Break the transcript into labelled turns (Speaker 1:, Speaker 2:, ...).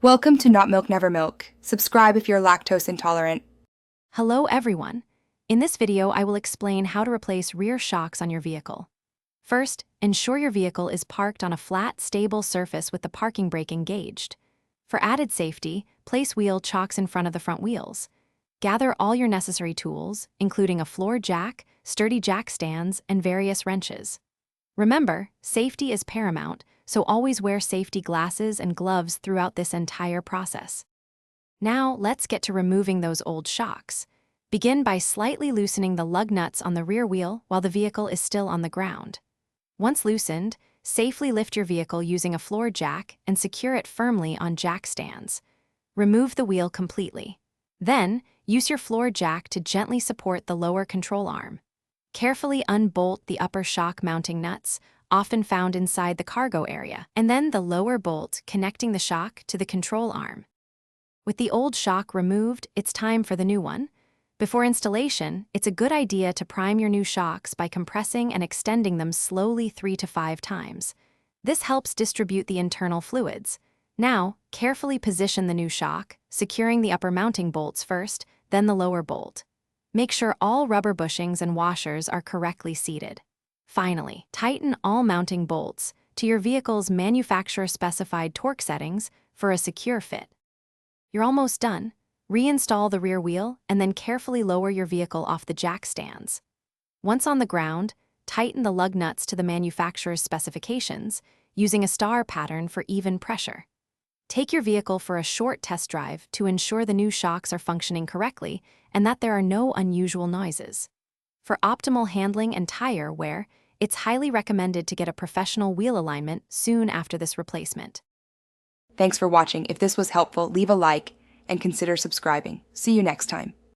Speaker 1: Welcome to Not Milk Never Milk. Subscribe if you're lactose intolerant.
Speaker 2: Hello everyone. In this video, I will explain how to replace rear shocks on your vehicle. First, ensure your vehicle is parked on a flat, stable surface with the parking brake engaged. For added safety, place wheel chocks in front of the front wheels. Gather all your necessary tools, including a floor jack, sturdy jack stands, and various wrenches. Remember, safety is paramount, so always wear safety glasses and gloves throughout this entire process. Now, let's get to removing those old shocks. Begin by slightly loosening the lug nuts on the rear wheel while the vehicle is still on the ground. Once loosened, safely lift your vehicle using a floor jack and secure it firmly on jack stands. Remove the wheel completely. Then, use your floor jack to gently support the lower control arm. Carefully unbolt the upper shock mounting nuts, often found inside the cargo area, and then the lower bolt connecting the shock to the control arm. With the old shock removed, it's time for the new one. Before installation, it's a good idea to prime your new shocks by compressing and extending them slowly 3 to 5 times. This helps distribute the internal fluids. Now, carefully position the new shock, securing the upper mounting bolts first, then the lower bolt. Make sure all rubber bushings and washers are correctly seated. Finally, tighten all mounting bolts to your vehicle's manufacturer-specified torque settings for a secure fit. You're almost done. Reinstall the rear wheel and then carefully lower your vehicle off the jack stands. Once on the ground, tighten the lug nuts to the manufacturer's specifications, using a star pattern for even pressure. Take your vehicle for a short test drive to ensure the new shocks are functioning correctly and that there are no unusual noises. For optimal handling and tire wear, it's highly recommended to get a professional wheel alignment soon after this replacement.
Speaker 1: Thanks for watching. If this was helpful, leave a like and consider subscribing. See you next time.